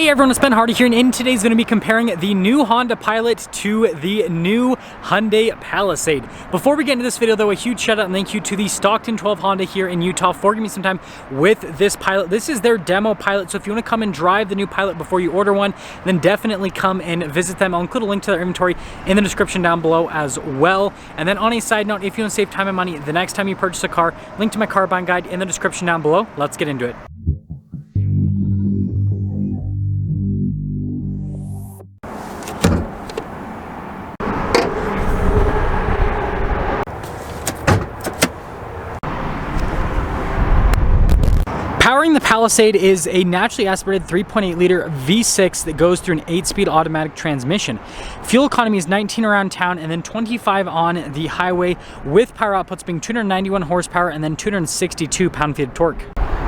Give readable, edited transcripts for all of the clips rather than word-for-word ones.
Hey everyone, it's Ben Hardy here, and in today's going to be comparing the new Honda Pilot to the new Hyundai Palisade. Before we get into this video though, a huge shout out and thank you to the Stockton 12 Honda here in Utah for giving me some time with this Pilot. This is their demo Pilot, so if you want to come and drive the new Pilot before you order one, then definitely come and visit them. I'll include a link to their inventory in the description down below as well. And then on a side note, if you want to save time and money the next time you purchase a car, link to my car buying guide in the description down below. Let's get into it. Powering the Palisade is a naturally aspirated 3.8 liter V6 that goes through an 8-speed automatic transmission. Fuel economy is 19 around town and then 25 on the highway, with power outputs being 291 horsepower and then 262 pound-feet of torque.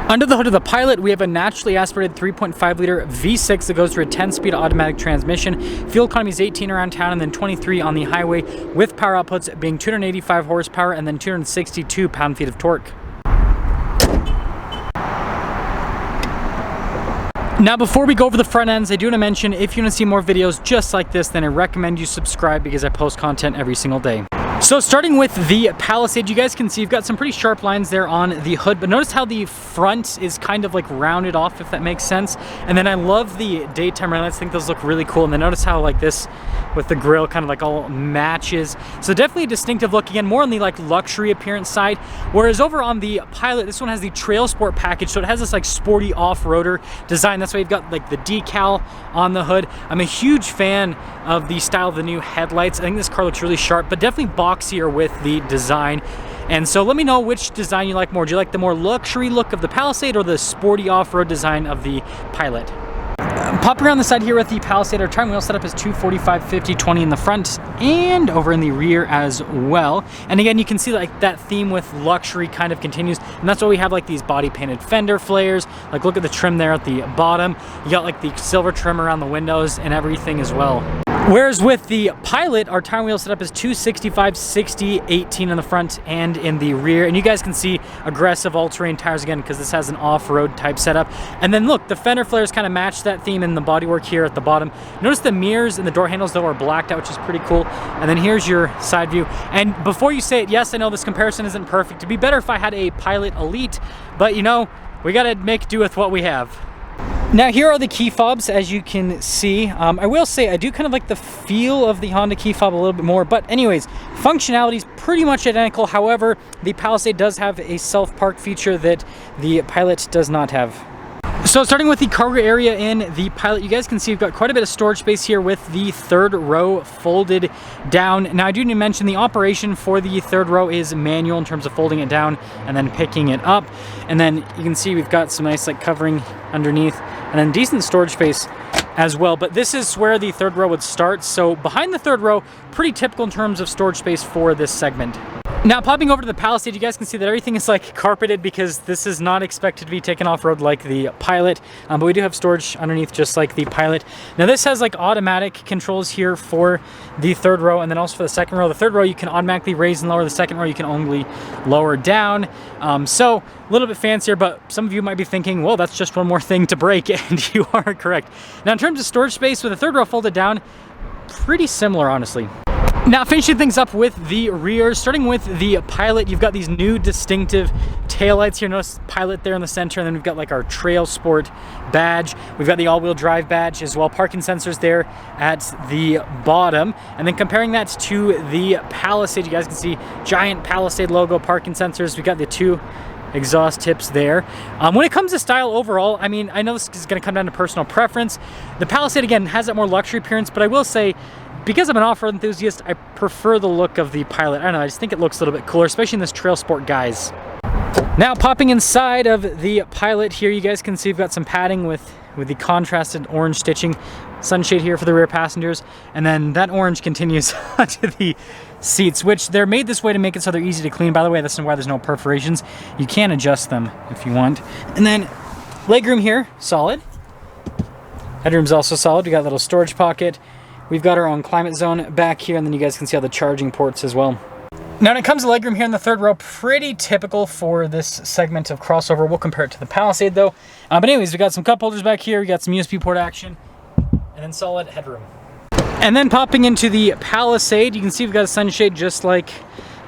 Under the hood of the Pilot, we have a naturally aspirated 3.5 liter V6 that goes through a 10-speed automatic transmission. Fuel economy is 18 around town and then 23 on the highway, with power outputs being 285 horsepower and then 262 pound-feet of torque. Now, before we go over the front ends, I do want to mention, if you want to see more videos just like this, then I recommend you subscribe because I post content every single day. So starting with the Palisade, you guys can see you've got some pretty sharp lines there on the hood, but notice how the front is kind of like rounded off, if that makes sense. And then I love the daytime running lights. I think those look really cool. And then notice how like this with the grille kind of like all matches. So definitely a distinctive look, again, more on the like luxury appearance side. Whereas over on the Pilot, this one has the Trail Sport package. So it has this like sporty off-roader design. That's why you've got like the decal on the hood. I'm a huge fan of the style of the new headlights. I think this car looks really sharp, but definitely boxier with the design. And so let me know which design you like more. Do you like the more luxury look of the Palisade or the sporty off-road design of the Pilot? Popping around the side here with the Palisade, our time wheel setup is 245, 50, 20 in the front and over in the rear as well. And again, you can see like that theme with luxury kind of continues, and that's why we have like these body painted fender flares. Like look at the trim there at the bottom. You got like the silver trim around the windows and everything as well. Whereas with the Pilot, our tire wheel setup is 265, 60, 18 in the front and in the rear. And you guys can see aggressive all-terrain tires again because this has an off-road type setup. And then look, the fender flares kind of match that theme in the bodywork here at the bottom. Notice the mirrors and the door handles though are blacked out, which is pretty cool. And then here's your side view. And before you say it, yes, I know this comparison isn't perfect. It'd be better if I had a Pilot Elite, but you know, we gotta make do with what we have. Now here are the key fobs, as you can see. I will say I do kind of like the feel of the Honda key fob a little bit more, but anyways, functionality is pretty much identical. However, the Palisade does have a self-park feature that the Pilot does not have. So starting with the cargo area in the Pilot, you guys can see we've got quite a bit of storage space here with the third row folded down. Now I do need to mention the operation for the third row is manual in terms of folding it down and then picking it up. And then you can see we've got some nice like covering underneath and then decent storage space as well. But this is where the third row would start. So behind the third row, pretty typical in terms of storage space for this segment. Now popping over to the Palisade, you guys can see that everything is like carpeted because this is not expected to be taken off-road like the Pilot, but we do have storage underneath just like the Pilot. Now this has like automatic controls here for the third row and then also for the second row. The third row you can automatically raise and lower, the second row you can only lower down. So a little bit fancier, but some of you might be thinking, well, that's just one more thing to break, and you are correct. Now in terms of storage space with the third row folded down, pretty similar honestly. Now finishing things up with the rear, starting with the Pilot, you've got these new distinctive taillights here. Notice Pilot there in the center, and then we've got like our Trail Sport badge. We've got the all-wheel drive badge as well, parking sensors there at the bottom. And then comparing that to the Palisade, you guys can see giant Palisade logo, parking sensors. We've got the two exhaust tips there. When it comes to style overall, I mean, I know this is going to come down to personal preference. The Palisade, again, has that more luxury appearance, but I will say, because I'm an off-road enthusiast, I prefer the look of the Pilot. I don't know, I just think it looks a little bit cooler, especially in this Trail Sport guise. Now popping inside of the Pilot here, you guys can see we've got some padding with the contrasted orange stitching, sunshade here for the rear passengers, and then that orange continues onto the seats, which they're made this way to make it so they're easy to clean. By the way, that's why there's no perforations. You can adjust them if you want. And then legroom here, solid. Headroom's also solid. We got a little storage pocket. We've got our own climate zone back here, and then you guys can see all the charging ports as well. Now when it comes to legroom here in the third row, pretty typical for this segment of crossover. We'll compare it to the Palisade though. But anyways, we got some cup holders back here, we got some USB port action, and then solid headroom. And then popping into the Palisade, you can see we've got a sunshade just like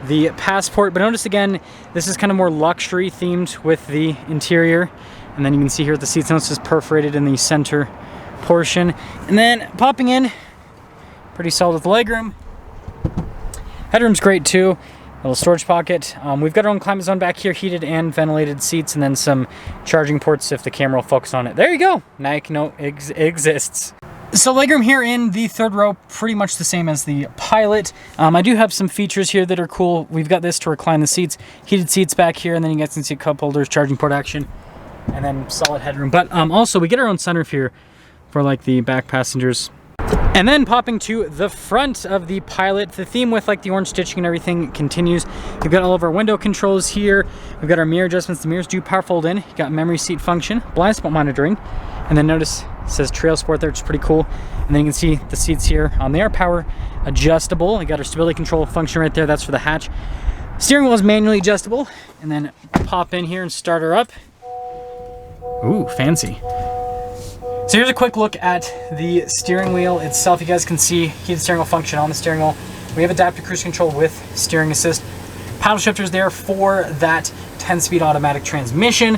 the Passport, but notice again, this is kind of more luxury themed with the interior. And then you can see here the seats, notice is perforated in the center portion. And then popping in, pretty solid with the legroom. Headroom's great too. A little storage pocket. We've got our own climate zone back here, heated and ventilated seats, and then some charging ports if the camera will focus on it. There you go. Now you know it exists. So legroom here in the third row, pretty much the same as the Pilot. I do have some features here that are cool. We've got this to recline the seats, heated seats back here, and then you guys can see cup holders, charging port action, and then solid headroom. But also we get our own sunroof here for like the back passengers. And then popping to the front of the Pilot, the theme with like the orange stitching and everything continues. We've got all of our window controls here. We've got our mirror adjustments. The mirrors do power fold in. You've got memory seat function, blind spot monitoring, and then notice it says Trail Sport there, which is pretty cool. And then you can see the seats here. They are power adjustable. We got our stability control function right there. That's for the hatch. Steering wheel is manually adjustable. And then pop in here and start her up. Ooh, fancy. So here's a quick look at the steering wheel itself. You guys can see heated steering wheel function on the steering wheel. We have adaptive cruise control with steering assist. Paddle shifters there for that 10-speed automatic transmission.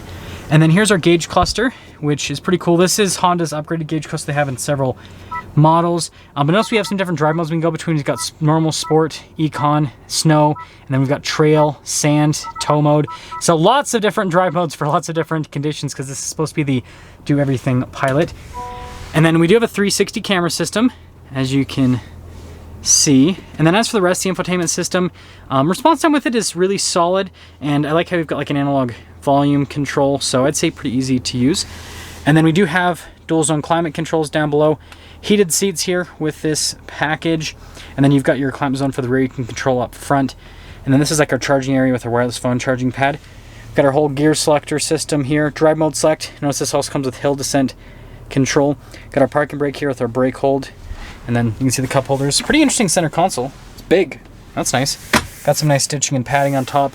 And then here's our gauge cluster, which is pretty cool. This is Honda's upgraded gauge cluster they have in several models. But notice we have some different drive modes we can go between. We've got normal, sport, econ, snow, and then we've got trail, sand, tow mode. So lots of different drive modes for lots of different conditions, because this is supposed to be the do everything Pilot. And then we do have a 360 camera system, as you can see. And then as for the rest of the infotainment system, response time with it is really solid, and I like how we've got like an analog volume control, so I'd say pretty easy to use. And then we do have dual zone climate controls down below, heated seats here with this package, and then you've got your climate zone for the rear you can control up front. And then this is like our charging area with our wireless phone charging pad. We've got our whole gear selector system here, drive mode select. Notice this also comes with hill descent control. Got our parking brake here with our brake hold, and then you can see the cup holders. Pretty interesting center console. It's big. That's nice. Got some nice stitching and padding on top.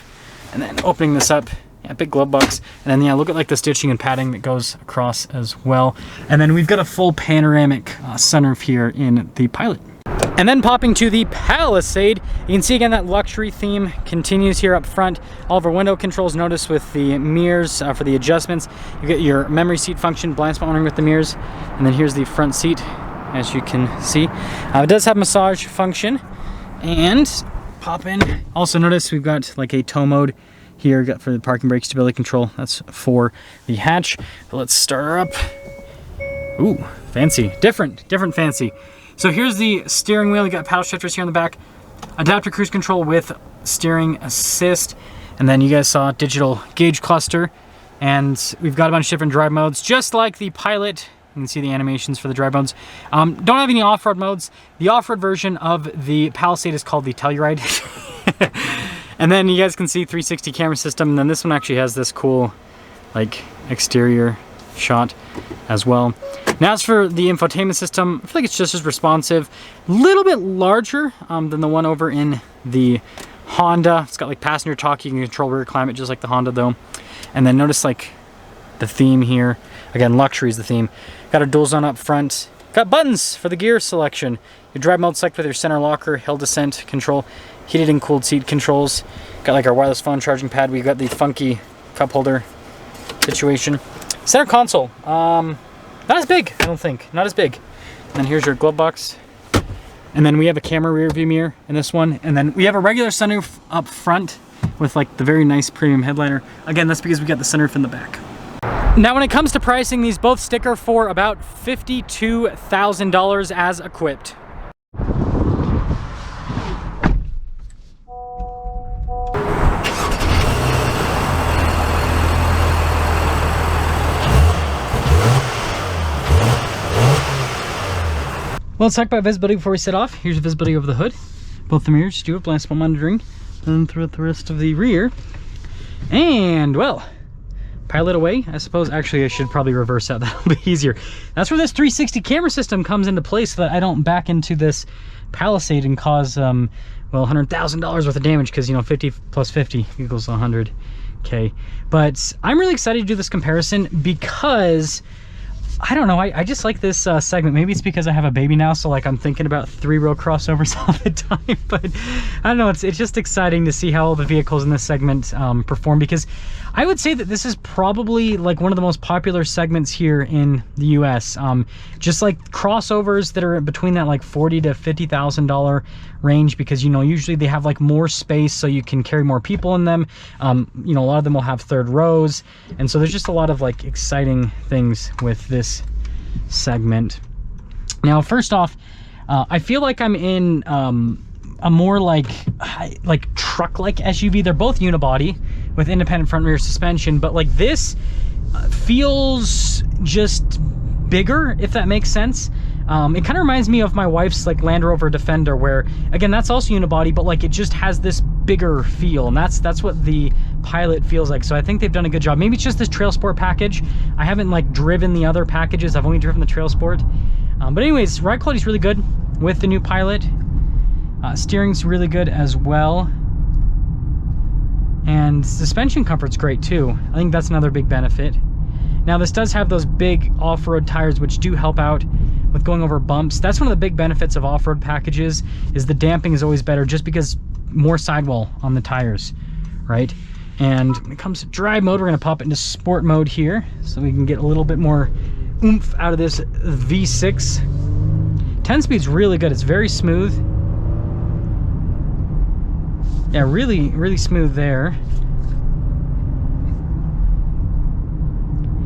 And then opening this up, yeah, big glove box. And then yeah, look at like the stitching and padding that goes across as well. And then we've got a full panoramic sunroof here in the Pilot. And then popping to the Palisade, you can see again that luxury theme continues here up front. All of our window controls, notice with the mirrors for the adjustments. You get your memory seat function, blind spot monitoring with the mirrors. And then here's the front seat, as you can see. It does have massage function. And pop in. Also notice we've got like a tow mode here, got for the parking brake stability control. That's for the hatch. But let's start her up. Ooh, fancy. Different fancy. So here's the steering wheel. You got paddle shifters here in the back, adaptive cruise control with steering assist, and then you guys saw digital gauge cluster, and we've got a bunch of different drive modes, just like the Pilot. You can see the animations for the drive modes. Don't have any off-road modes. The off-road version of the Palisade is called the Telluride. And then you guys can see 360 camera system, and then this one actually has this cool like exterior shot as well. Now as for the infotainment system, I feel like it's just as responsive, a little bit larger than the one over in the Honda. It's got like passenger talk, you can control rear climate just like the Honda though. And then notice like the theme here, again luxury is the theme. Got a dual zone up front, got buttons for the gear selection, your drive mode select with your center locker, hill descent control, heated and cooled seat controls, got like our wireless phone charging pad, we've got the funky cup holder situation. Center console, not as big, I don't think, not as big. And then here's your glove box. And then we have a camera rear view mirror in this one. And then we have a regular sunroof up front with like the very nice premium headliner. Again, that's because we got the sunroof in the back. Now when it comes to pricing, these both sticker for about $52,000 as equipped. Well, let's talk about visibility before we set off. Here's the visibility over the hood. Both the mirrors do have blind spot monitoring, and throughout the rest of the rear. And well, Pilot away, I suppose. Actually, I should probably reverse that. That'll be easier. That's where this 360 camera system comes into play, so that I don't back into this Palisade and cause well, $100,000 worth of damage, because, you know, 50 plus 50 equals 100K. But I'm really excited to do this comparison because I don't know, I just like this segment. Maybe it's because I have a baby now, so like I'm thinking about 3-row crossovers all the time. But I don't know, it's just exciting to see how all the vehicles in this segment perform, because I would say that this is probably like one of the most popular segments here in the US. Just like crossovers that are between that like $40,000 to $50,000 range, because, you know, usually they have like more space so you can carry more people in them. You know, a lot of them will have third rows, and so there's just a lot of like exciting things with this segment. Now, first off, I feel like I'm in a more like truck-like SUV. They're both unibody with independent front rear suspension, but like this feels just bigger, if that makes sense. It kind of reminds me of my wife's like Land Rover Defender, where again, that's also unibody, but like it just has this bigger feel, and that's what the Pilot feels like. So I think they've done a good job. Maybe it's just this Trail Sport package. I haven't like driven the other packages. I've only driven the Trail Sport. But anyways, ride quality is really good with the new Pilot. Steering's really good as well. And suspension comfort's great too. I think that's another big benefit. Now, this does have those big off-road tires, which do help out with going over bumps. That's one of the big benefits of off-road packages, is the damping is always better, just because more sidewall on the tires, right? And when it comes to drive mode, we're gonna pop it into sport mode here, so we can get a little bit more oomph out of this V6. 10-speed's really good. It's very smooth. Yeah, really, really smooth there.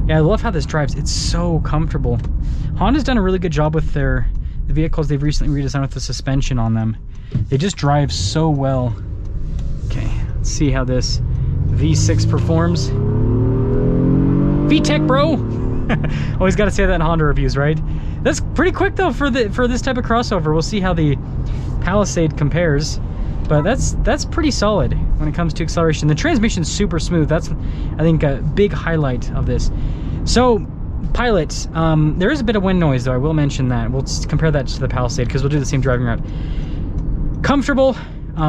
Yeah, I love how this drives. It's so comfortable. Honda's done a really good job with the vehicles they've recently redesigned with the suspension on them. They just drive so well. Okay, let's see how this V6 performs. VTEC, bro! Always got to say that in Honda reviews, right? That's pretty quick though for this type of crossover. We'll see how the Palisade compares. But that's pretty solid when it comes to acceleration. The transmission's super smooth. That's, I think, a big highlight of this. So, Pilot, there is a bit of wind noise, though. I will mention that. We'll compare that to the Palisade, because we'll do the same driving route. Comfortable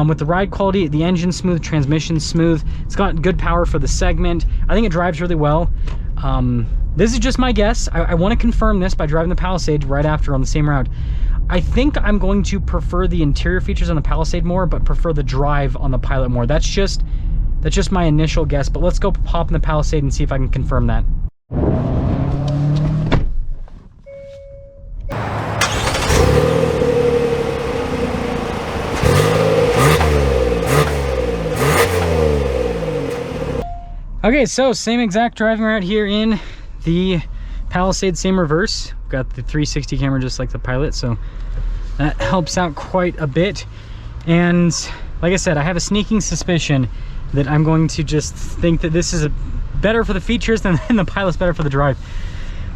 with the ride quality. The engine's smooth, transmission's smooth. It's got good power for the segment. I think it drives really well. This is just my guess. I want to confirm this by driving the Palisade right after on the same route. I think I'm going to prefer the interior features on the Palisade more, but prefer the drive on the Pilot more. That's just my initial guess, but let's go pop in the Palisade and see if I can confirm that. Okay, so same exact driving route here in the Palisade, same reverse. Got the 360 camera just like the Pilot, so that helps out quite a bit. And like I said, I have a sneaking suspicion that I'm going to just think that this is better for the features than the Pilot's better for the drive.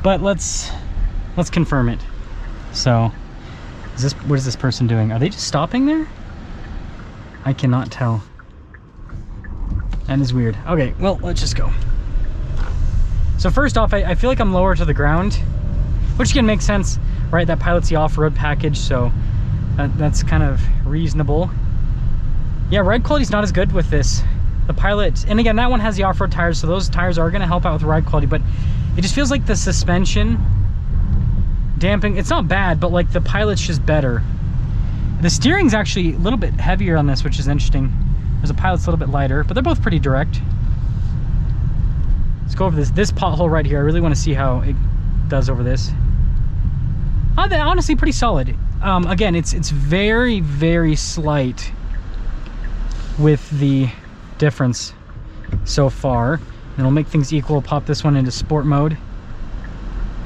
But let's confirm it. So, what is this person doing? Are they just stopping there? I cannot tell. That is weird. Okay, well, let's just go. So first off, I feel like I'm lower to the ground, which again makes sense, right? That Pilot's the off-road package, so that's kind of reasonable. Yeah, ride quality's not as good with this. The Pilot, and again, that one has the off-road tires, so those tires are gonna help out with ride quality, but it just feels like the suspension damping, it's not bad, but like the Pilot's just better. The steering's actually a little bit heavier on this, which is interesting. There's a Pilot's a little bit lighter, but they're both pretty direct. Let's go over this pothole right here. I really want to see how it does over this. Oh, they're honestly pretty solid. Again, it's very, very slight with the difference so far. And it'll make things equal. Pop this one into sport mode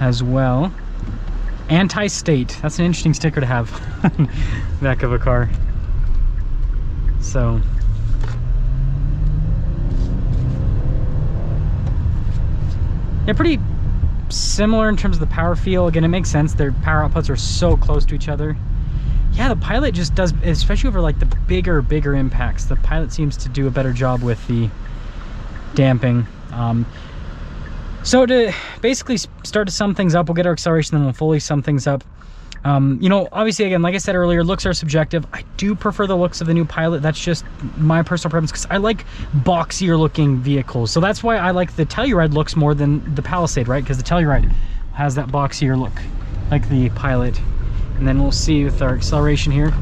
as well. Anti-state. That's an interesting sticker to have back of a car. So yeah, pretty similar in terms of the power feel. Again, it makes sense. Their power outputs are so close to each other. Yeah, the Pilot just does, especially over like the bigger impacts, the Pilot seems to do a better job with the damping. So to basically start to sum things up, we'll get our acceleration, then we'll fully sum things up. You know, obviously, again, like I said earlier, looks are subjective. I do prefer the looks of the new Pilot. That's just my personal preference because I like boxier looking vehicles. So that's why I like the Telluride looks more than the Palisade, right? Because the Telluride has that boxier look like the Pilot. And then we'll see with our acceleration here.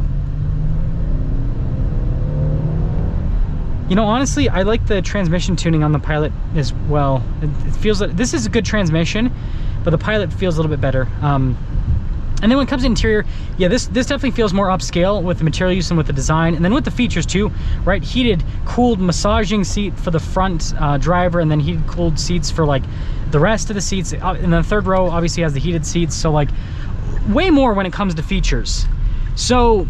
You know, honestly, I like the transmission tuning on the Pilot as well. It feels like this is a good transmission, but the Pilot feels a little bit better. And then when it comes to interior, yeah, this definitely feels more upscale with the material use and with the design, and then with the features too, right? Heated, cooled, massaging seat for the front driver, and then heated, cooled seats for like the rest of the seats. And the third row obviously has the heated seats, so like way more when it comes to features. So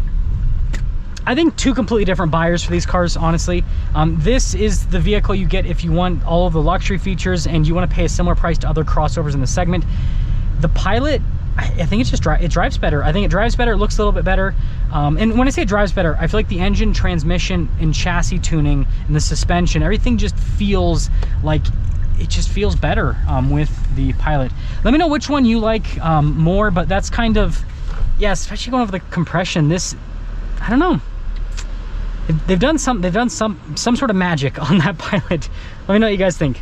I think two completely different buyers for these cars, honestly. This is the vehicle you get if you want all of the luxury features and you want to pay a similar price to other crossovers in the segment. The Pilot, I think it drives better. I think it drives better. It looks a little bit better. And when I say it drives better, I feel like the engine, transmission, and chassis tuning and the suspension, everything just feels like it just feels better with the Pilot. Let me know which one you like more, but that's kind of, yeah, especially going over the compression. This, I don't know. They've done some sort of magic on that Pilot. Let me know what you guys think.